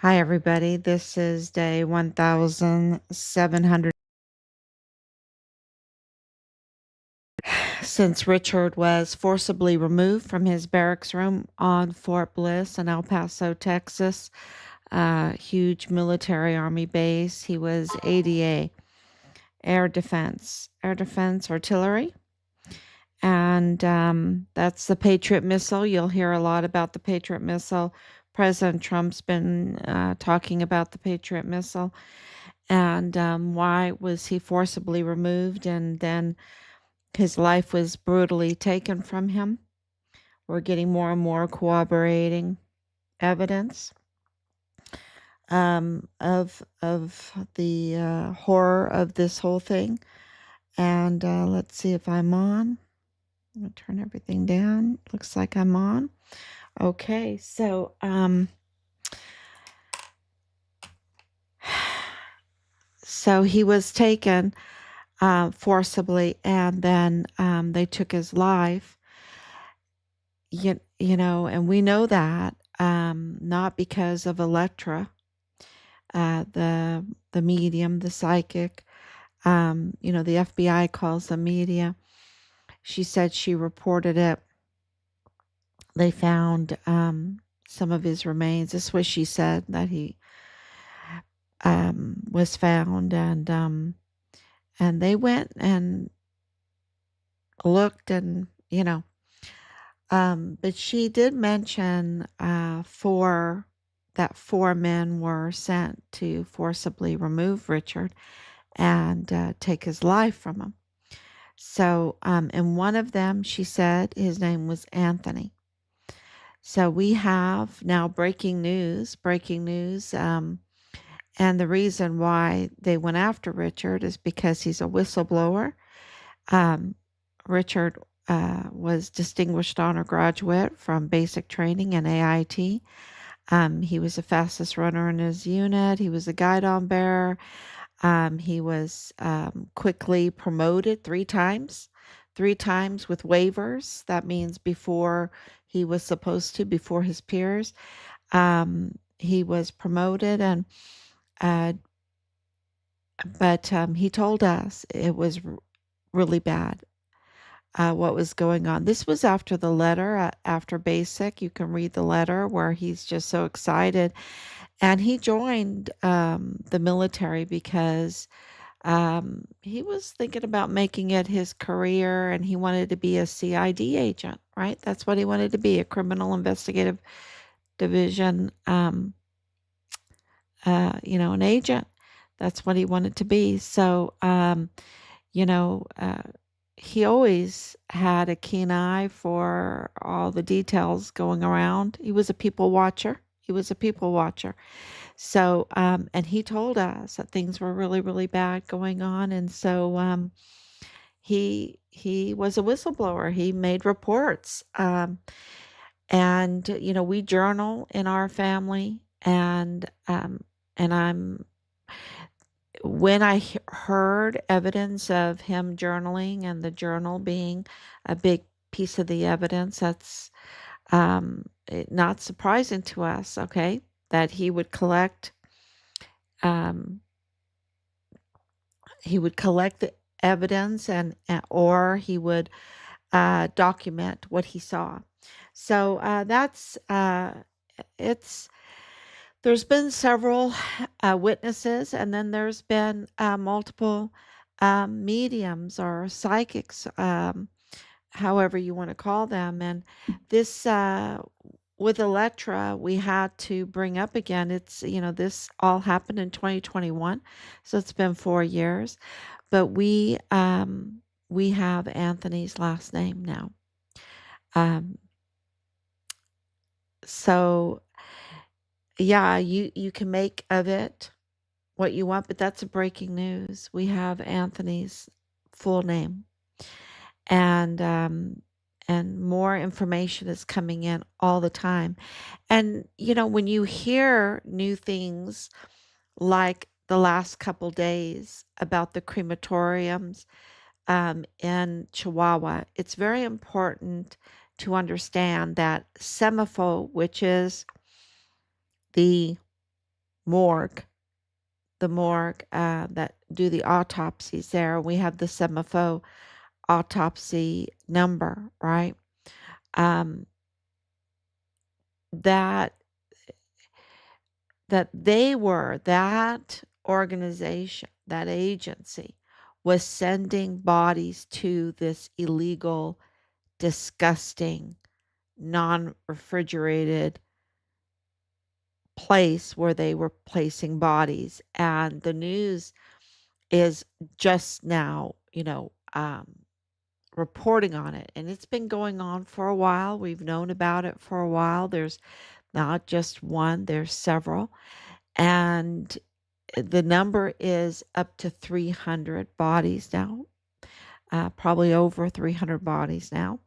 Hi, everybody. This is day 1700 since Richard was forcibly removed from his barracks room on Fort Bliss in El Paso, Texas, a huge military army base. He was ADA, Air Defense Artillery. And that's the Patriot missile. You'll hear a lot about the Patriot missile. President Trump's been talking about the Patriot missile. And why was he forcibly removed and then his life was brutally taken from him? We're getting more and more corroborating evidence of the horror of this whole thing. And let's see if I'm on. I'm gonna turn everything down. Looks like I'm on. Okay, so so he was taken forcibly, and then they took his life. And we know that not because of Electra, the medium, the psychic. The FBI calls the media. She said she reported it. They found some of his remains. This is what she said, that he was found, and they went and looked, and but she did mention four men were sent to forcibly remove Richard and take his life from him. So, and one of them, she said, his name was Anthony. So we have now breaking news. And the reason why they went after Richard is because he's a whistleblower. Richard was distinguished honor graduate from basic training in AIT. He was the fastest runner in his unit. He was a guidon bearer. He was quickly promoted 3 times with waivers. That means before he was supposed to, before his peers. He was promoted, and but he told us it was really bad. What was going on. This was after the letter, after basic. You can read the letter where he's just so excited. And he joined the military because he was thinking about making it his career, and he wanted to be a CID agent, right? That's what he wanted to be, a criminal investigative division, an agent. That's what he wanted to be. So, he always had a keen eye for all the details going around. He was a people watcher. So, and he told us that things were really, really bad going on. And so he was a whistleblower. He made reports. And we journal in our family. And I'm when I heard evidence of him journaling and the journal being a big piece of the evidence, that's not surprising to us, okay, that he would collect the evidence or he would document what he saw. So there's been several witnesses, and then there's been multiple mediums or psychics, however you want to call them. And this, with Electra, we had to bring up again. It's, this all happened in 2021, so it's been 4 years. But we have Anthony's last name now. So yeah, you can make of it what you want, but that's a breaking news. We have Anthony's full name, and more information is coming in all the time. And when you hear new things like the last couple days about the crematoriums in Chihuahua, it's very important to understand that SEMAFO, which is the morgue, the morgue that do the autopsies there. We have the SEMAFO autopsy number, right? Um, that that organization, that agency was sending bodies to this illegal, disgusting, non-refrigerated place where they were placing bodies. And the news is just now, reporting on it. And it's been going on for a while. We've known about it for a while. There's not just one, there's several. And the number is up to 300 bodies now, probably over 300 bodies now.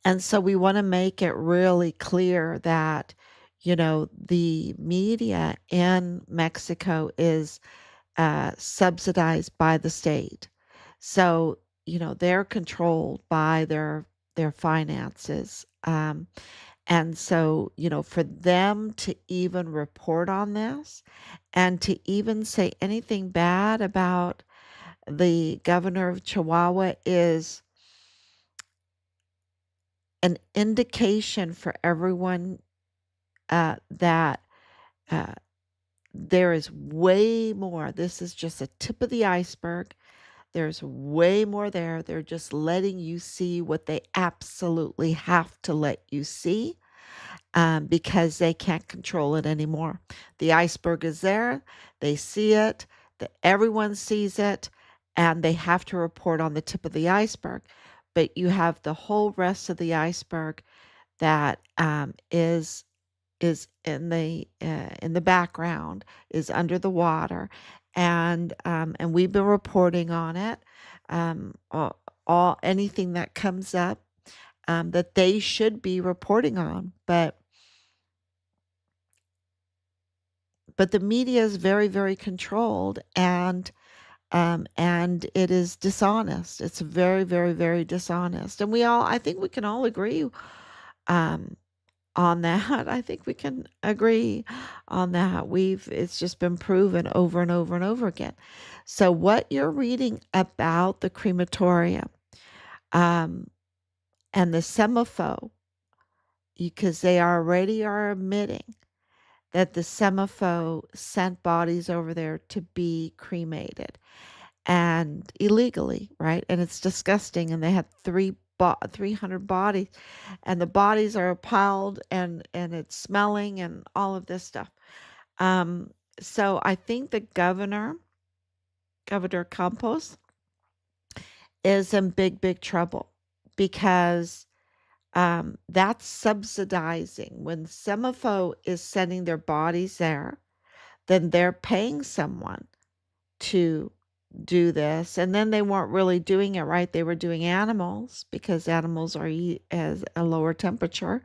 And so we want to make it really clear that, the media in Mexico is subsidized by the state. So, they're controlled by their finances. And so, for them to even report on this and to even say anything bad about the governor of Chihuahua is an indication for everyone that uh, there is way more. This is just a tip of the iceberg. There's way more there. They're just letting you see what they absolutely have to let you see, because they can't control it anymore. The iceberg is there. They see it. Everyone sees it, and they have to report on the tip of the iceberg. But you have the whole rest of the iceberg that is in the background, is under the water, and we've been reporting on it. All anything that comes up that they should be reporting on, but the media is very, very controlled, and it is dishonest. It's very, very, very dishonest, and I think we can all agree um, on that. I think we can agree on that. It's just been proven over and over and over again. So what you're reading about the crematorium um, and the SEMAFO, because they already are admitting that the SEMAFO sent bodies over there to be cremated and illegally, right? And it's disgusting. And they had 300 bodies, and the bodies are piled, and it's smelling and all of this stuff. Um, so I think the Governor Campos, is in big, big trouble because that's subsidizing. When SEMAFO is sending their bodies there, then they're paying someone to do this. And then they weren't really doing it right. They were doing animals because animals are as a lower temperature,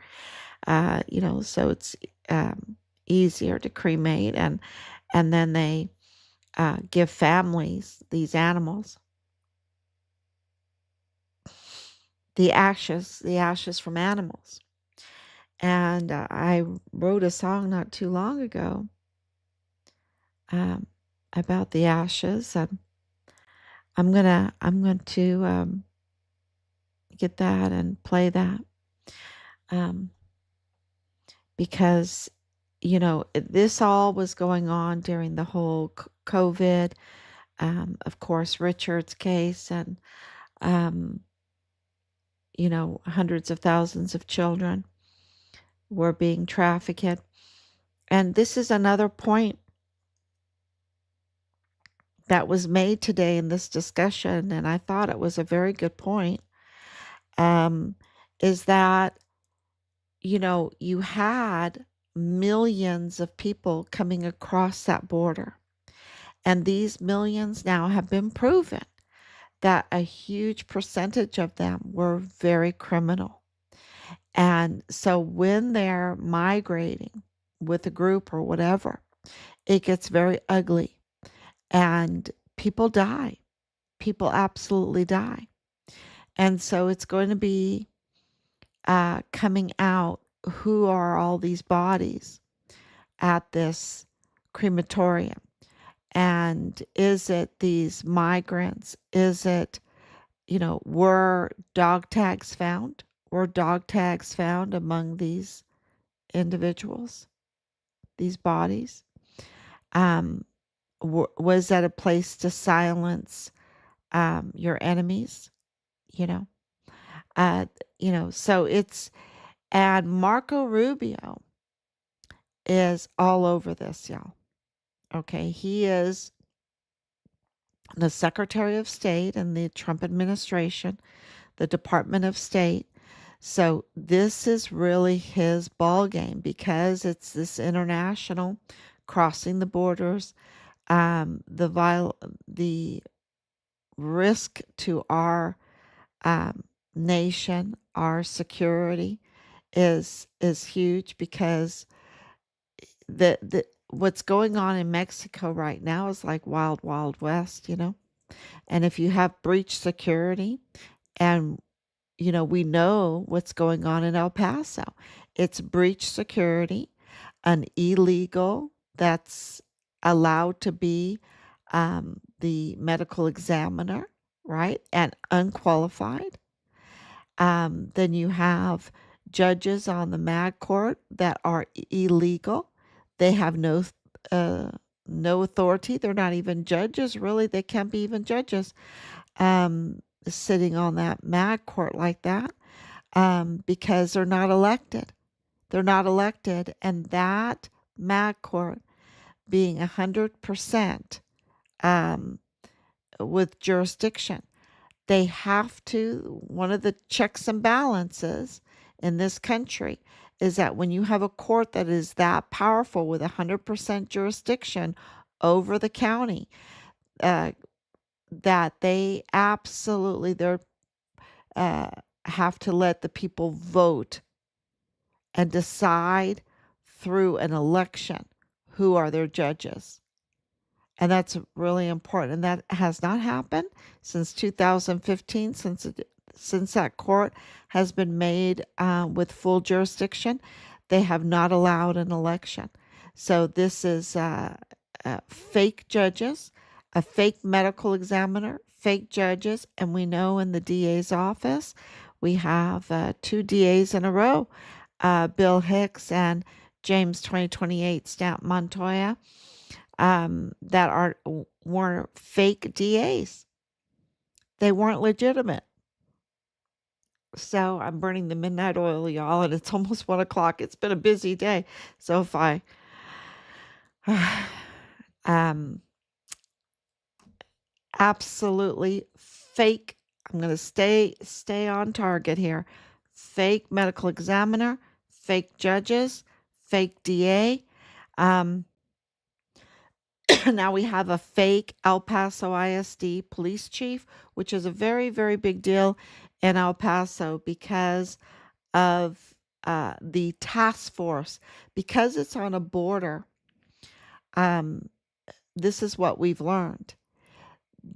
so it's easier to cremate. And then they give families these animals the ashes from animals. And I wrote a song not too long ago um, about the ashes. I'm going to get that and play that, um, because this all was going on during the whole COVID. Of course, Richard's case, and um, hundreds of thousands of children were being trafficked. And this is another point that was made today in this discussion, and I thought it was a very good point, um, is that, you had millions of people coming across that border. And these millions now have been proven that a huge percentage of them were very criminal. And so when they're migrating with a group or whatever, it gets very ugly, and people die. People absolutely die. And so it's going to be coming out who are all these bodies. at this crematorium? And is it these migrants? Is it, were dog tags found? Were dog tags found among these individuals, these bodies? Um, was that a place to silence your enemies? You know, uh, so it's, and Marco Rubio is all over this, y'all. Okay, he is the Secretary of State in the Trump administration, the Department of State. So this is really his ball game because it's this international crossing the borders. The risk to our nation, our security is huge because the what's going on in Mexico right now is like wild wild west. And if you have breach security, and we know what's going on in El Paso, it's breach security, an illegal that's allowed to be the medical examiner, right, and unqualified. Then you have judges on the mag court that are illegal. They have uh, no authority. They're not even judges, really. They can't be even judges sitting on that mag court like that because they're not elected. They're not elected. And that mag court being 100% um, with jurisdiction, they have to, one of the checks and balances in this country is that when you have a court that is that powerful with 100% jurisdiction over the county, uh, that they absolutely uh, have to let the people vote and decide through an election who are their judges. And that's really important. And that has not happened since 2015, since that court has been made with full jurisdiction. They have not allowed an election. So this is fake judges, a fake medical examiner, fake judges. And we know in the DA's office, we have two DAs in a row, Bill Hicks and James 2028 Stamp Montoya, that were fake DAs. They weren't legitimate. So I'm burning the midnight oil, y'all, and it's almost 1 o'clock. It's been a busy day. So if I absolutely fake, I'm going to stay on target here. Fake medical examiner, fake judges, fake DA. Now we have a fake El Paso ISD police chief, which is a very, very big deal in El Paso because of the task force. Because it's on a border, this is what we've learned.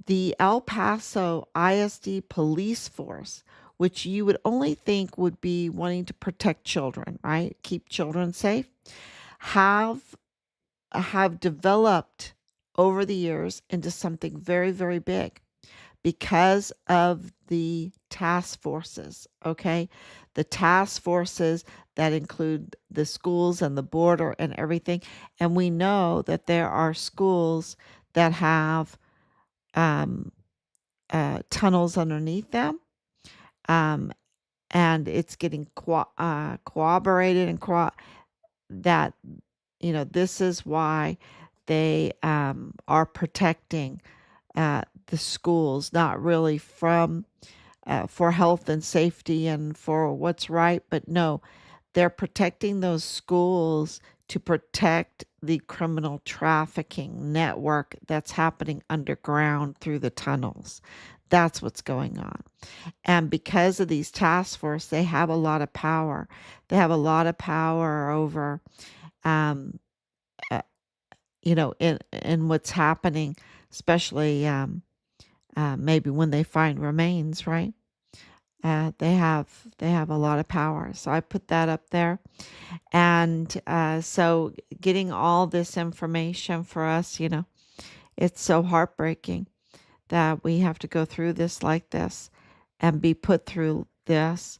The El Paso ISD police force, which you would only think would be wanting to protect children, right? Keep children safe, have developed over the years into something very, very big because of the task forces, okay? The task forces that include the schools and the border and everything. And we know that there are schools that have tunnels underneath them. Um, and it's getting corroborated and that this is why they are protecting the schools, not really from for health and safety and for what's right, but no, they're protecting those schools to protect the criminal trafficking network that's happening underground through the tunnels. That's what's going on. And because of these task force, they have a lot of power. They have a lot of power over um, in what's happening, especially maybe when they find remains, right? They have a lot of power. So I put that up there. And so getting all this information for us, it's so heartbreaking that we have to go through this like this and be put through this.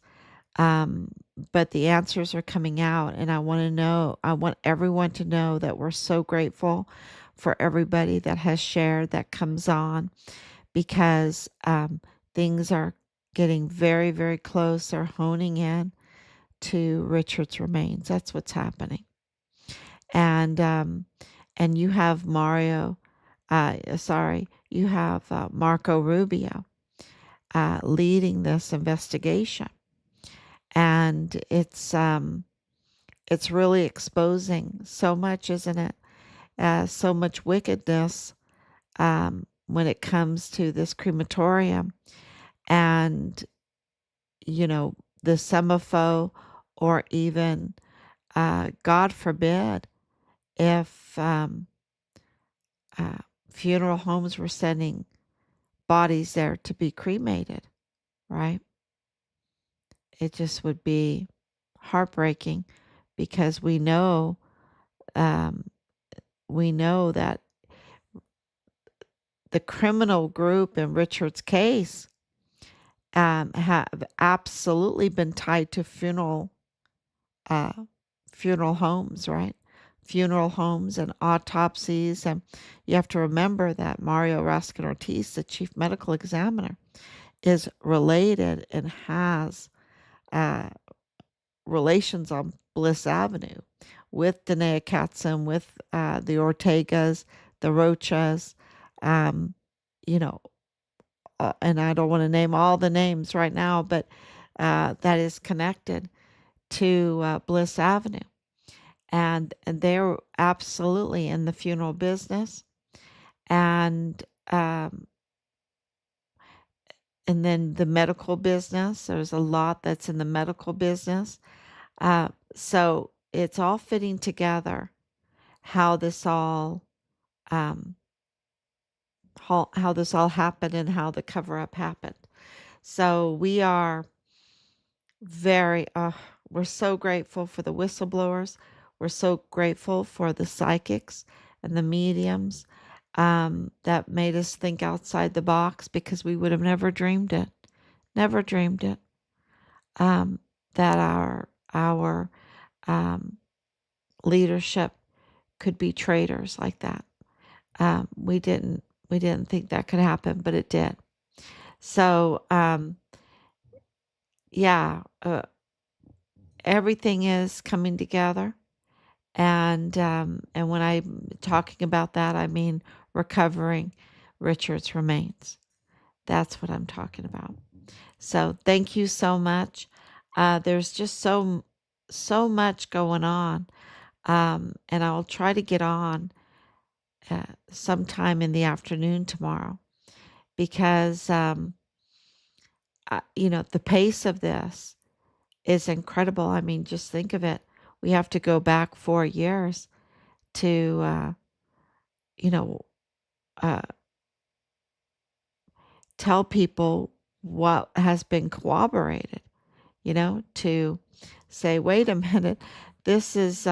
Um, but the answers are coming out, and I want everyone to know that we're so grateful for everybody that has shared, that comes on, because things are getting very, very close. They're honing in to Richard's remains. That's what's happening. And you have you have Marco Rubio leading this investigation, and it's really exposing so much, isn't it? So much wickedness when it comes to this crematorium, and you know the semaphore, or even God forbid if uh, funeral homes were sending bodies there to be cremated, right? It just would be heartbreaking, because um, we know that the criminal group in Richard's case have absolutely been tied to uh, funeral homes, right? Funeral homes and autopsies. And you have to remember that Mario Raskin Ortiz, the chief medical examiner, is related and has uh, relations on Bliss Avenue with Danae Katzen, with the Ortegas, the Rochas, um, you know, and I don't want to name all the names right now, but that is connected to Bliss Avenue. And they're absolutely in the funeral business. And um, and then the medical business, there's a lot that's in the medical business. So it's all fitting together, how this all um, how this all happened and how the cover up happened. So we are very we're so grateful for the whistleblowers. We're so grateful for the psychics and the mediums that made us think outside the box, because we would have never dreamed it, um, that our um, leadership could be traitors like that. We didn't think that could happen, but it did. So yeah, everything is coming together, and when I'm talking about that, I mean recovering Richard's remains. That's what I'm talking about. So thank you so much. There's just so much going on, and I'll try to get on sometime in the afternoon tomorrow, because the pace of this is incredible. I mean, just think of it. We have to go back 4 years to you know uh, tell people what has been corroborated. To say, wait a minute, this is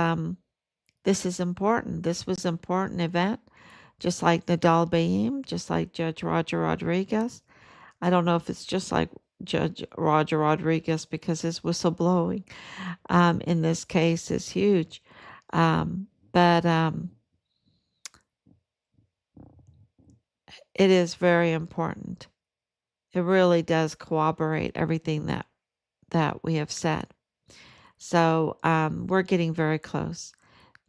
this is important. This was an important event, just like Nadal Baim, just like Judge Roger Rodriguez. I don't know if it's just like Judge Roger Rodriguez, because his whistleblowing in this case is huge. But it is very important. It really does corroborate everything that we have said. So we're getting very close.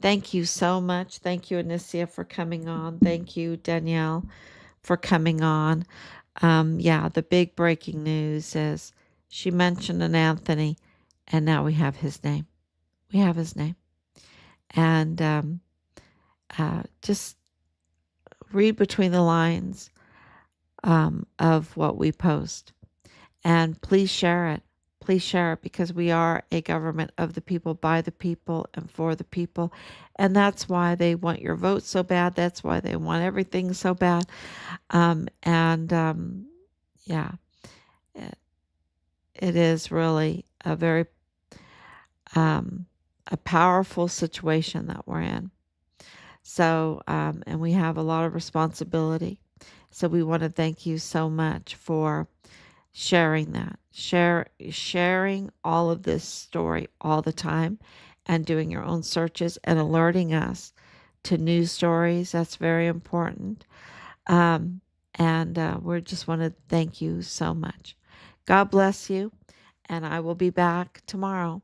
Thank you so much. Thank you, Anicia, for coming on. Thank you, Danielle, for coming on. Yeah, the big breaking news is she mentioned an Anthony, and now we have his name. We have his name. And just read between the lines of what we post. And please share it. Please share it, because we are a government of the people, by the people, and for the people. And that's why they want your vote so bad. That's why they want everything so bad. Yeah, it is really a very um, a powerful situation that we're in. So, and we have a lot of responsibility. So we want to thank you so much for sharing that, sharing all of this story all the time, and doing your own searches and alerting us to news stories. That's very important. Um, and we just want to thank you so much. God bless you, and I will be back tomorrow.